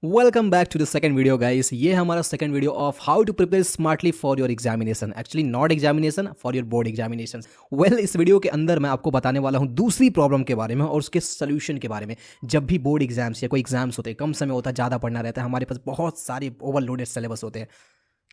Welcome back to the second video guys. ये हमारा second video of how to prepare smartly for your examination, actually not examination, for your board examination. इस video के अंदर मैं आपको बताने वाला हूँ दूसरी प्रॉब्लम के बारे में और उसके सोल्यूशन के बारे में। जब भी बोर्ड एग्जाम्स या कोई एग्जाम्स होते हैं, कम समय होता है, ज़्यादा पढ़ना रहता है, हमारे पास बहुत सारे ओवरलोडेड सिलेबस होते हैं,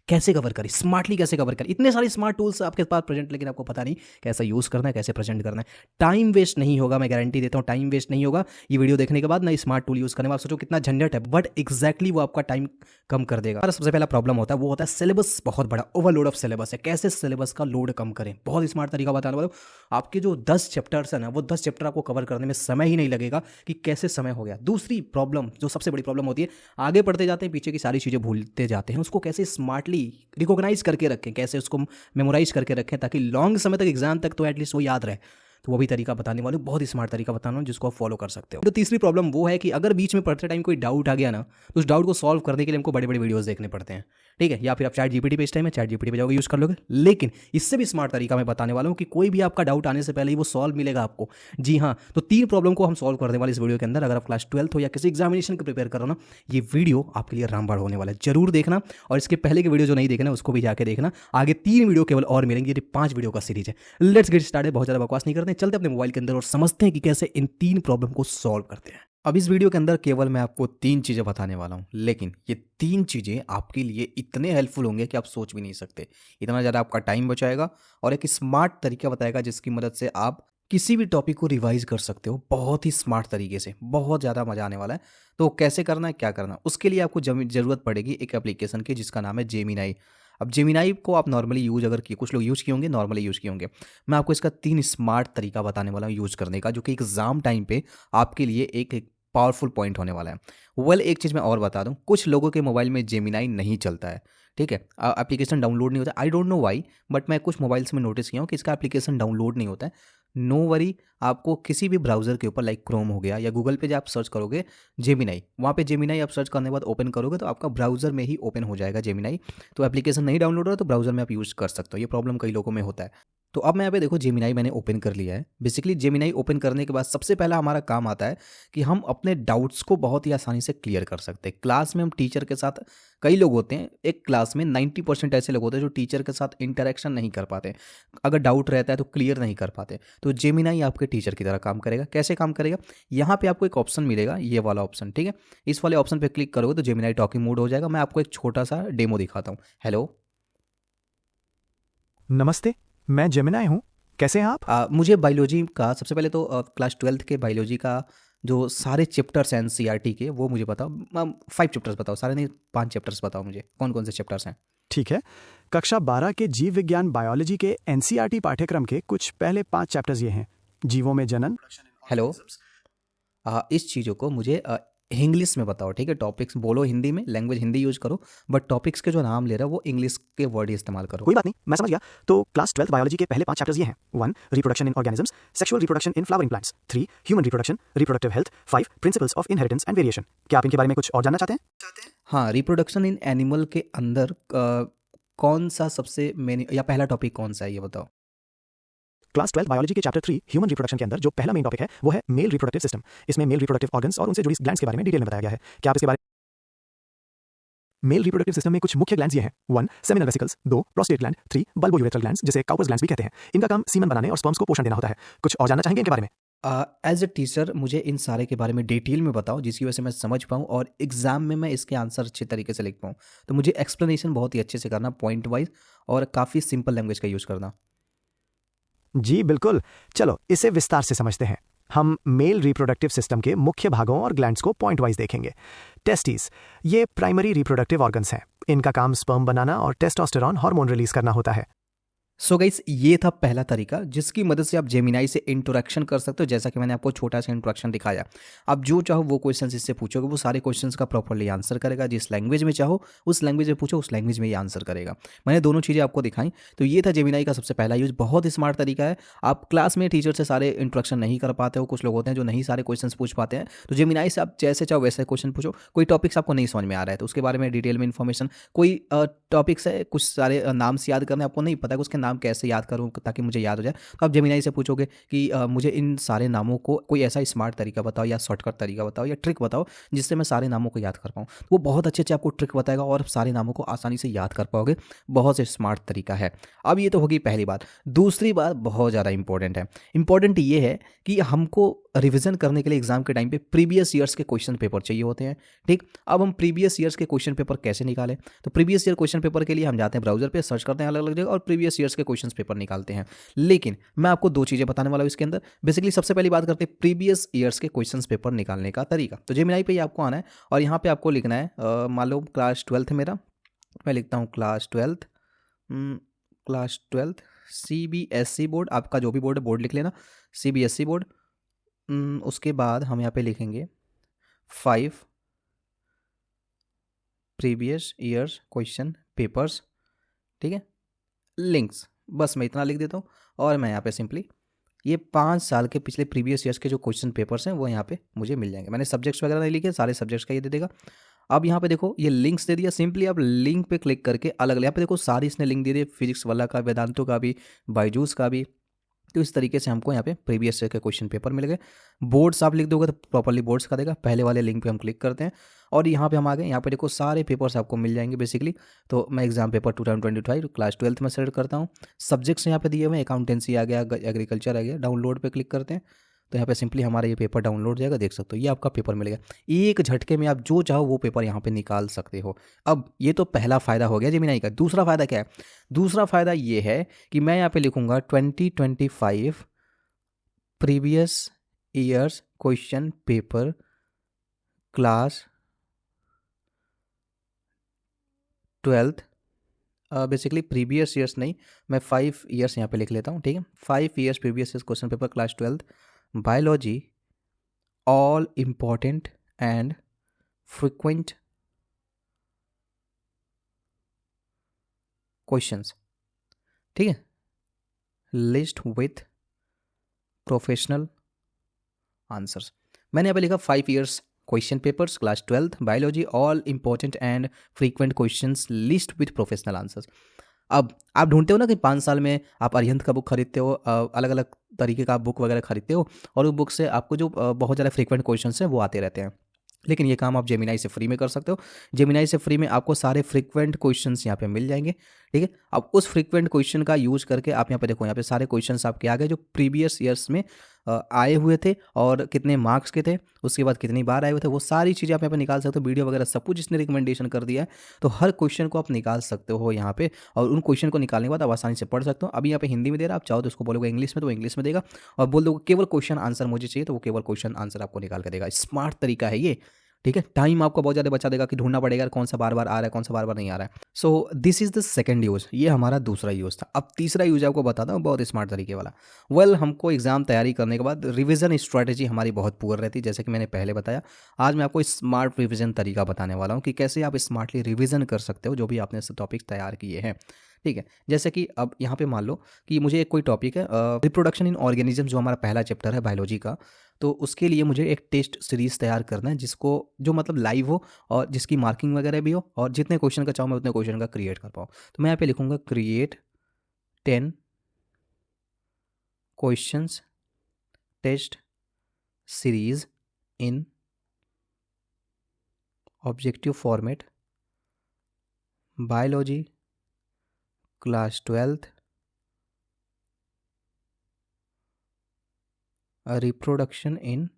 कैसे कवर करें, स्मार्टली कैसे कवर करें। इतने सारे स्मार्ट टूल्स आपके पास प्रेजेंट, लेकिन आपको पता नहीं कैसा यूज़ करना है, कैसे प्रेजेंट करना है। टाइम वेस्ट नहीं होगा, मैं गारंटी देता हूँ, टाइम वेस्ट नहीं होगा। ये वीडियो देखने के बाद ना स्मार्ट टूल यूज़ करने में आप सोचो कितना झंझट है, बट एक्जैक्टली वो आपका टाइम कम कर देगा। सबसे पहला प्रॉब्लम होता है वो होता है सिलेबस बहुत बड़ा, ओवरलोड ऑफ सिलेबस है। कैसे सिलेबस का लोड कम करें, बहुत स्मार्ट तरीका बताने वाला हूँ। आपके जो 10 चैप्टर्स है ना, वो 10 चैप्टर आपको कवर करने में समय ही नहीं लगेगा कि कैसे समय हो गया। दूसरी प्रॉब्लम, जो सबसे बड़ी प्रॉब्लम होती है, आगे बढ़ते जाते हैं, पीछे की सारी चीज़ें भूलते जाते हैं। उसको कैसे स्मार्टली रिकॉग्नाइज करके रखें, कैसे उसको मेमोराइज करके रखें, ताकि लॉन्ग समय तक, एग्जाम तक तो एटलीस्ट वो याद रहे। तो वो भी तरीका बताने वाले, बहुत ही स्मार्ट तरीका बताना हूँ जिसको आप फॉलो कर सकते हो। तो तीसरी प्रॉब्लम वो है कि अगर बीच में पढ़ते टाइम कोई डाउट आ गया ना, तो उस डाउट को सॉल्व करने के लिए हमको बड़े बड़े वीडियोस देखने पड़ते हैं, ठीक है। या फिर आप चैट जीपीटी पे, इस टाइम में चैट जीपीटी पे जाओगे, यूज़ कर लोगे। लेकिन इससे भी स्मार्ट तरीका मैं बताने वाला हूँ कि कोई भी आपका डाउट आने से पहले ही वो सॉल्व मिलेगा आपको। जी हाँ, तो 3 प्रॉब्लम को हम सॉल्व करने वाले इस वीडियो के अंदर। अगर आप क्लास 12th हो या किसी एग्जामिनेशन को प्रिपेयर करो ना, ये वीडियो आपके लिए रामबाण होने वाला है, जरूर देखना। और इसके पहले के वीडियो जो नहीं देखना उसको भी जाके देखना। आगे 3 वीडियो केवल और मिलेंगे, ये 5 वीडियो का सीरीज है। Let's get started. बहुत ज़्यादा बकवास नहीं करते, चलते अपने मोबाइल के अंदर और समझते हैं कि कैसे इन 3 प्रॉब्लम को सॉल्व करते हैं। अब इस वीडियो के अंदर केवल मैं आपको 3 चीज़ें बताने वाला हूँ, लेकिन ये 3 चीज़ें आपके लिए इतने हेल्पफुल होंगे कि आप सोच भी नहीं सकते। इतना ज़्यादा आपका टाइम बचाएगा और एक स्मार्ट तरीका बताएगा जिसकी मदद से आप किसी भी टॉपिक को रिवाइज कर सकते हो बहुत ही स्मार्ट तरीके से। बहुत ज़्यादा मज़ा आने वाला है। तो कैसे करना है, क्या करना है, उसके लिए आपको ज़रूरत पड़ेगी एक एप्लीकेशन की जिसका नाम है जेमिनाई। अब जेमिनाई को आप नॉर्मली यूज अगर किए, कुछ लोग यूज़ किए होंगे, नॉर्मली यूज़ किए होंगे। मैं आपको इसका 3 स्मार्ट तरीका बताने वाला हूँ यूज़ करने का, जो कि एग्ज़ाम टाइम पे आपके लिए एक पावरफुल पॉइंट होने वाला है। एक चीज़ मैं और बता दूं, कुछ लोगों के मोबाइल में जेमिनाई नहीं चलता है, ठीक है। एप्लीकेशन डाउनलोड नहीं होता, I don't know why, but मैं कुछ मोबाइल्स में नोटिस किया हूँ कि इसका एप्लीकेशन डाउनलोड नहीं होता है। नो वरी, आपको किसी भी ब्राउज़र के ऊपर, लाइक क्रोम हो गया या गूगल पे, जब आप सर्च करोगे जेमिनाई, वहाँ पे जेमिनाई आप सर्च करने के बाद ओपन करोगे तो आपका ब्राउज़र में ही ओपन हो जाएगा जेमिनाई। तो एप्लीकेशन नहीं डाउनलोड हो रहा तो ब्राउज़र में आप यूज़ कर सकते हो। ये प्रॉब्लम कई लोगों में होता है। तो अब मैं यहाँ पे देखो जेमिनाई मैंने ओपन कर लिया है। बेसिकली जेमिनाई ओपन करने के बाद सबसे पहला हमारा काम आता है कि हम अपने डाउट्स को बहुत ही आसानी से क्लियर कर सकते हैं। क्लास में हम टीचर के साथ, कई लोग होते हैं एक क्लास में 90% ऐसे लोग होते हैं जो टीचर के साथ इंटरेक्शन नहीं कर पाते, अगर डाउट रहता है तो क्लियर नहीं कर पाते। तो जेमिनाई आपके टीचर की तरह काम करेगा। कैसे काम करेगा, यहाँ पे आपको एक ऑप्शन मिलेगा, ये वाला ऑप्शन, ठीक है। इस वाले ऑप्शन पे क्लिक करोगे तो जेमिनाई टॉकिंग मोड हो जाएगा। मैं आपको एक छोटा सा डेमो दिखाता हूँ। हेलो, नमस्ते। मैं जेमिनाई हूँ। कैसे हैं आप? मुझे बायोलॉजी का, सबसे पहले तो क्लास 12th के बायोलॉजी का जो सारे चैप्टर्स हैं एनसीईआरटी के, वो मुझे बताओ। 5 चैप्टर्स बताओ, सारे नहीं, 5 चैप्टर्स बताओ मुझे, कौन कौन से चैप्टर्स हैं। ठीक है। कक्षा 12 के जीव विज्ञान बायोलॉजी के एनसीईआरटी पाठ्यक्रम के कुछ पहले 5 चैप्टर्स ये हैं। जीवों में जनन। हेलो, इस चीज़ों को मुझे इंग्लिश में बताओ, ठीक है। टॉपिक्स बोलो हिंदी में, लैंग्वेज हिंदी यूज करो, बट टॉपिक्स के जो नाम ले रहा है वो इंग्लिश के वर्ड ही इस्तेमाल करो। कोई बात नहीं, मैं समझ गया। तो क्लास 12 बायोलॉजी के पहले 5 चैप्टर्स ये हैं। 1 reproduction in organisms, sexual reproduction in flowering plants. 3 human reproduction, reproductive health. 5 principles of inheritance and variation. क्या आप इनके बारे में कुछ और जानना चाहते हैं? हाँ, रिप्रोडक्शन इन एनिमल के अंदर कौन सा सबसे मेन या पहला टॉपिक कौन सा है, ये बताओ। क्लास 12 बायोलॉजी के चैप्टर 3 ह्यूमन रिप्रोडक्शन के अंदर जो पहला मेन टॉपिक है वो है मेल रिप्रोडक्टिव सिस्टम। इसमें मेल रिप्रोडक्टिव ऑर्गन्स और उनसे जुड़ी ग्लैंड्स के बारे में डिटेल में बताया गया है। क्या आप इसके बारे मेल रिप्रोडक्टिव सिस्टम में कुछ मुख्य ग्लैंड्स ये हैं। 1 seminal vesicles, 2 prostate gland, 3 bulbourethral glands, जिसे काउपर्स ग्लैंड्स भी कहते हैं। इनका काम सीमन बनाने और स्पर्म्स को पोषण देना होता है। कुछ और जानना चाहेंगे इनके बारे में? एज ए टीचर मुझे इन सारे के बारे में डिटेल में बताओ, जिसकी वजह से मैं समझ पाऊँ और एग्जाम में मैं इसके आंसर अच्छे तरीके से लिख पाऊँ। तो मुझे एक्सप्लेनेशन बहुत ही अच्छे से करना, पॉइंट वाइज, और काफ़ी सिंपल लैंग्वेज का यूज़ करना। जी बिल्कुल। चलो इसे विस्तार से समझते हैं। हम मेल रिप्रोडक्टिव सिस्टम के मुख्य भागों और ग्लैंड्स को पॉइंट वाइज देखेंगे। टेस्टिस, ये प्राइमरी रिप्रोडक्टिव ऑर्गन्स हैं। इनका काम स्पर्म बनाना और टेस्टोस्टेरॉन हार्मोन रिलीज करना होता है। सो गाइस, ये था पहला तरीका जिसकी मदद से आप जेमिनाई से इंटरेक्शन कर सकते हो, जैसा कि मैंने आपको छोटा सा इंट्रोडक्शन दिखाया। आप जो चाहो वो क्वेश्चंस इससे पूछोगे, वो सारे क्वेश्चंस का प्रॉपर्ली आंसर करेगा। जिस लैंग्वेज में चाहो उस लैंग्वेज में पूछो, उस लैंग्वेज में ही आंसर करेगा। मैंने दोनों चीज़ें आपको दिखाई। तो ये था जेमिनाई का सबसे पहला यूज। बहुत स्मार्ट तरीका है। आप क्लास में टीचर से सारे इंट्रोडक्शन नहीं कर पाते हो, कुछ लोग होते हैं जो नहीं सारे क्वेश्चन पूछ पाते हैं, तो जेमिनाई से आप जैसे चाहो वैसे क्वेश्चन पूछो। कोई टॉपिक्स आपको नहीं समझ में आ रहा है तो उसके बारे में डिटेल में इन्फॉर्मेशन, कोई टॉपिक्स है, कुछ सारे नाम से याद करने आपको नहीं पता है, उसके नाम कैसे याद करूँ ताकि मुझे याद हो जाए, तो आप जेमिनाई से पूछोगे कि मुझे इन सारे नामों को कोई ऐसा स्मार्ट तरीका बताओ या शॉर्टकट तरीका बताओ या ट्रिक बताओ जिससे मैं सारे नामों को याद कर पाऊँ। वो बहुत अच्छे अच्छे आपको ट्रिक बताएगा और सारे नामों को आसानी से याद कर पाओगे। बहुत से स्मार्ट तरीका है। अब ये तो होगी पहली बात। दूसरी बात बहुत ज़्यादा इंपॉर्टेंट है। इंपॉर्टेंट ये है कि हमको रिवीजन करने के लिए एग्जाम के टाइम पे प्रीवियस ईयर्स के क्वेश्चन पेपर चाहिए होते हैं। ठीक, अब हम प्रीवियस ईयर्स के क्वेश्चन पेपर कैसे निकालें? तो प्रीवियस ईयर क्वेश्चन पेपर के लिए हम जाते हैं ब्राउजर पे, सर्च करते हैं अलग अलग जगह और प्रीवियस ईयर्स के क्वेश्चन पेपर निकालते हैं। लेकिन मैं आपको दो चीज़ें बताने वाला हूँ इसके अंदर। बेसिकली सबसे पहली बात करते हैं प्रीवियस ईयर्स के क्वेश्चन पेपर निकालने का तरीका। तो जेमिनाई पे ही आपको आना है और यहाँ पे आपको लिखना है, मान लो क्लास 12th है मेरा, मैं लिखता हूँ क्लास 12th CBSE बोर्ड, आपका जो भी बोर्ड है बोर्ड लिख लेना, CBSE बोर्ड। उसके बाद हम यहाँ पे लिखेंगे 5 प्रीवियस ईयर्स क्वेश्चन पेपर्स। ठीक है, लिंक्स, बस मैं इतना लिख देता हूँ और मैं यहाँ पे सिंपली ये 5 साल के पिछले प्रीवियस ईयर्स के जो क्वेश्चन पेपर्स हैं वो यहाँ पे मुझे मिल जाएंगे। मैंने सब्जेक्ट्स वगैरह नहीं लिखे, सारे सब्जेक्ट्स का ये दे देगा। अब यहाँ पे देखो ये लिंक्स दे दिया, सिंपली आप लिंक पे क्लिक करके अलग अलग यहाँ पे देखो सारी इसने लिंक दे दिए, फिजिक्स वाला का, वेदांतों का भी, बायजूस का भी। तो इस तरीके से हमको यहाँ पे प्रीवियस ईयर के क्वेश्चन पेपर मिल गए। बोर्ड्स आप लिख दोगे तो प्रॉपर्ली बोर्ड्स का देगा। पहले वाले लिंक पे हम क्लिक करते हैं और यहाँ पे हम आ गए। यहाँ पे देखो सारे पेपर्स आपको मिल जाएंगे बेसिकली। तो मैं एग्जाम पेपर 2025 क्लास 12th में सेलेक्ट करता हूँ। सब्जेक्ट्स यहाँ पे दिए हुए हैं, अकाउंटेंसी आ गया, एग्रीकल्चर आ गया। डाउनलोड पे क्लिक करते हैं तो यहाँ पे सिंपली हमारा ये पेपर डाउनलोड जाएगा, देख सकते हो ये आपका पेपर मिलेगा। एक झटके में आप जो चाहो वो पेपर यहाँ पे निकाल सकते हो। अब ये तो पहला फ़ायदा हो गया जेमिनाई का। दूसरा फ़ायदा क्या है? दूसरा फ़ायदा ये है कि मैं यहाँ पे लिखूंगा 2025 previous years question paper class 12th। Basically previous years नहीं, मैं 5 ईयर्स यहाँ पे लिख लेता हूँ। ठीक है, 5 years previous years question paper class 12th biology all important and frequent questions. ठीक है, लिस्ट विथ प्रोफेशनल आंसर्स। मैंने यहाँ पे लिखा 5 years question papers class 12th biology all important and frequent questions list with professional answers. अब आप ढूंढते हो ना कि 5 साल में आप अरिहंत का बुक खरीदते हो, अलग अलग तरीके का बुक वगैरह खरीदते हो और उस बुक से आपको जो बहुत ज़्यादा फ्रीक्वेंट क्वेश्चंस हैं वो आते रहते हैं। लेकिन ये काम आप जेमिनाई से फ्री में कर सकते हो। जेमिनाई से फ्री में आपको सारे फ्रीक्वेंट क्वेश्चंस यहाँ पे मिल जाएंगे। ठीक है, अब उस फ्रीक्वेंट क्वेश्चन का यूज करके आप यहाँ पे देखो, यहाँ पे सारे क्वेश्चंस आपके आ गए जो प्रीवियस ईयर्स में आए हुए थे और कितने मार्क्स के थे, उसके बाद कितनी बार आए हुए थे, वो सारी चीज़ें आप यहाँ पे निकाल सकते हो। वीडियो वगैरह सब कुछ इसने रिकमेंडेशन कर दिया है, तो हर क्वेश्चन को आप निकाल सकते हो यहाँ पे और उन क्वेश्चन को निकालने के बाद आप आसानी से पढ़ सकते हो। अभी यहाँ पे हिंदी में दे रहा है, आप चाहो तो उसको बोलोगे इंग्लिश में तो वो इंग्लिश में देगा और बोल दो केवल क्वेश्चन आंसर मुझे चाहिए तो वो केवल क्वेश्चन आंसर आपको निकाल के देगा। स्मार्ट तरीका है ये। ठीक है, टाइम आपको बहुत ज़्यादा बचा देगा कि ढूंढना पड़ेगा कौन सा बार बार आ रहा है, कौन सा बार बार नहीं आ रहा है। So this is the second use, ये हमारा दूसरा यूज़ था। अब तीसरा यूज़ आपको बताता हूँ, बहुत स्मार्ट तरीके वाला। हमको एग्जाम तैयारी करने के बाद रिवीजन स्ट्रैटेजी हमारी बहुत पुअर रहती है, जैसे कि मैंने पहले बताया। आज मैं आपको स्मार्ट रिवीजन तरीका बताने वाला हूँ कि कैसे आप स्मार्टली रिवीजन कर सकते हो जो भी आपने टॉपिक तैयार किए हैं। ठीक है, जैसे कि अब यहाँ पे मान लो कि मुझे एक कोई टॉपिक है रिप्रोडक्शन इन ऑर्गेनिज्म, जो हमारा पहला चैप्टर है बायोलॉजी का। तो उसके लिए मुझे एक टेस्ट सीरीज़ तैयार करना है जिसको जो मतलब लाइव हो और जिसकी मार्किंग वगैरह भी हो और जितने क्वेश्चन का चाहूँ मैं उतने क्वेश्चन का क्रिएट कर पाऊँ। तो मैं यहाँ पे लिखूँगा create 10 questions test series in objective format biology class 12th reproduction in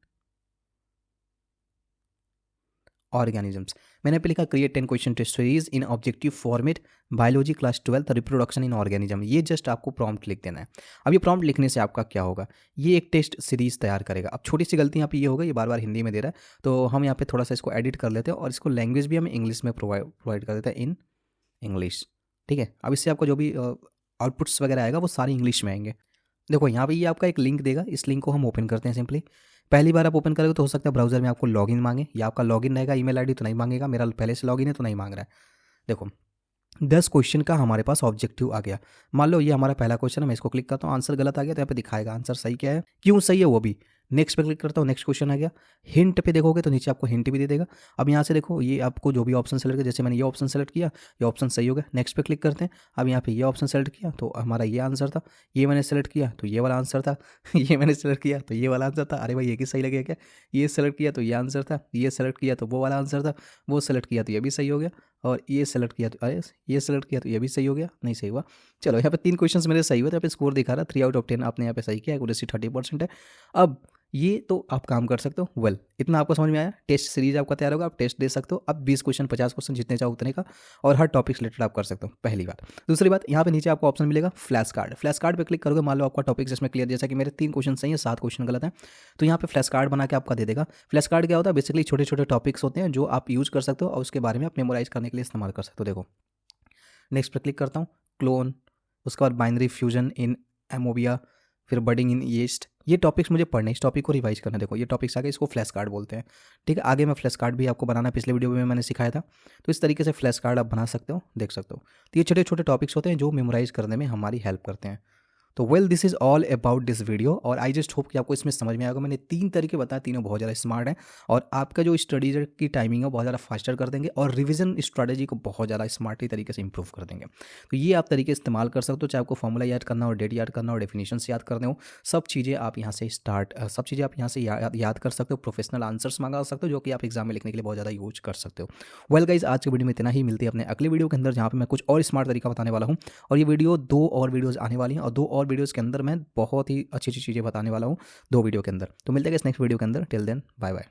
organisms. मैंने पे लिखा create 10 question test series in objective format biology class 12th reproduction in organism. ये जस्ट आपको प्रॉम्प्ट लिख देना है। अब ये प्रॉम्प्ट लिखने से आपका क्या होगा, ये एक टेस्ट सीरीज तैयार करेगा। अब छोटी सी गलती यहाँ पे ये होगा, ये बार बार हिंदी में दे रहा है तो हम यहाँ पे थोड़ा सा इसको एडिट कर लेते हैं और इसको लैंग्वेज भी हम इंग्लिश में प्रोवाइड कर देते हैं, इन इंग्लिश। ठीक है, अब इससे आपको जो भी आउटपुट्स वगैरह आएगा वो सारे इंग्लिश में आएंगे। देखो यहाँ पे ये आपका एक लिंक देगा, इस लिंक को हम ओपन करते हैं सिंपली। पहली बार आप ओपन करोगे तो हो सकता है ब्राउजर में आपको लॉगिन मांगे, या आपका लॉगिन रहेगा ईमेल आईडी तो नहीं मांगेगा। मेरा पहले से लॉगिन है तो नहीं मांग रहा है। देखो 10 क्वेश्चन का हमारे पास ऑब्जेक्टिव आ गया। मान लो ये हमारा पहला क्वेश्चन है, मैं इसको क्लिक करता हूँ, आंसर गलत आ गया तो यहाँ पे दिखाएगा आंसर सही क्या है, क्यों सही है वो भी। नेक्स्ट पे क्लिक करता हूँ, नेक्स्ट क्वेश्चन आ गया। हिंट पे देखोगे तो नीचे आपको हिंट भी दे देगा। अब यहाँ से देखो ये आपको जो भी ऑप्शन सेलेक्ट किया, जैसे मैंने ये ऑप्शन सेलेक्ट किया, ये ऑप्शन सही हो गया। नेक्स्ट पे क्लिक करते हैं। अब यहाँ पे ये ऑप्शन सेलेक्ट किया तो हमारा ये आंसर था, ये मैंने सेलेक्ट किया तो ये वाला आंसर था ये मैंने सेलेक्ट किया तो ये वाला आंसर था। अरे भाई ये की सही लगेगा क्या? ये सेलेक्ट किया तो ये आंसर था, ये सेलेक्ट किया तो वो वाला आंसर था, वो सेलेक्ट किया तो ये भी सही हो गया, और ये सेलेक्ट किया तो अरे ये सेलेक्ट किया तो ये भी सही हो गया, नहीं सही हुआ। चलो यहाँ पे 3 क्वेश्चंस मेरे सही हुए, तो यहाँ पे स्कोर दिखा रहा है 3 आउट ऑफ 10 आपने यहाँ पे सही किया, एक्यूरेसी 30% है। अब ये तो आप काम कर सकते हो। वेल इतना आपको समझ में आया। टेस्ट सीरीज आपका तैयार होगा, आप टेस्ट दे सकते हो। अब 20 क्वेश्चन 50 क्वेश्चन जितने चाहो उतने का, और हर टॉपिक रिलेटेड आप कर सकते हो, पहली बात। दूसरी बात, यहाँ पे नीचे आपको ऑप्शन मिलेगा फ्लैश कार्ड। फ्लैश कार्ड पे क्लिक करोगे, मान लो आपका टॉपिक जिसमें क्लियर, जैसा कि मेरे 3 क्वेश्चन सही है 7 क्वेश्चन गलत है, तो यहाँ पे फ्लैश कार्ड बना के आपका दे देगा। फ्लैश कार्ड क्या होता है? बेसिकली छोटे छोटे टॉपिक्स होते हैं जो आप यूज कर सकते हो और उसके बारे में आप मेमोराइज करने के लिए इस्तेमाल कर सकते हो। देखो नेक्स्ट पे क्लिक करता हूँ, क्लोन, उसके बाद बाइनरी फ्यूजन इन एमोबिया, फिर बडिंग इन यीस्ट। ये टॉपिक्स मुझे पढ़ने, इस टॉपिक को रिवाइज करना। देखो ये टॉपिक्स आ गए, इसको फ्लैश कार्ड बोलते हैं। ठीक है, आगे मैं फ्लैश कार्ड भी आपको बनाना पिछले वीडियो में मैंने सिखाया था, तो इस तरीके से फ्लैश कार्ड आप बना सकते हो, देख सकते हो। तो ये छोटे छोटे टॉपिक्स होते हैं जो मेमोराइज करने में हमारी हेल्प करते हैं। तो well this is all about this video, और आई जस्ट होप कि आपको इसमें समझ में आएगा। मैंने 3 तरीके बताए, तीनों बहुत ज़्यादा स्मार्ट हैं, और आपका जो स्टडीज की टाइमिंग है बहुत ज़्यादा फास्टर कर देंगे, और रिवीजन स्ट्रैटेजी को बहुत ज़्यादा स्मार्टली तरीके से इंप्रूव कर देंगे। तो ये आप तरीके इस्तेमाल कर सकते हो, चाहे आपको फॉर्मूला याद करना हो, डेट याद करना हो, डेफिनेशंस याद करने हो, सब चीज़ें आप यहाँ से सब चीज़ें आप यहाँ से याद कर सकते हो। प्रोफेशनल आंसर्स मंगा सकते हो जो कि आप एग्जाम में लिखने के लिए बहुत ज़्यादा यूज कर सकते हो। वेल गाइज आज की वीडियो में इतना ही, मिलती है अपने अगले वीडियो के अंदर, जहाँ पे मैं कुछ और स्मार्ट तरीका बताने वाला हूँ, और ये वीडियो 2 और वीडियोज़ आने वाली हैं, और 2 और वीडियोज़ के अंदर मैं बहुत ही अच्छी अच्छी चीज़ें बताने वाला हूँ 2 वीडियो के अंदर। तो मिलते हैं इस नेक्स्ट वीडियो के अंदर। Till then bye bye.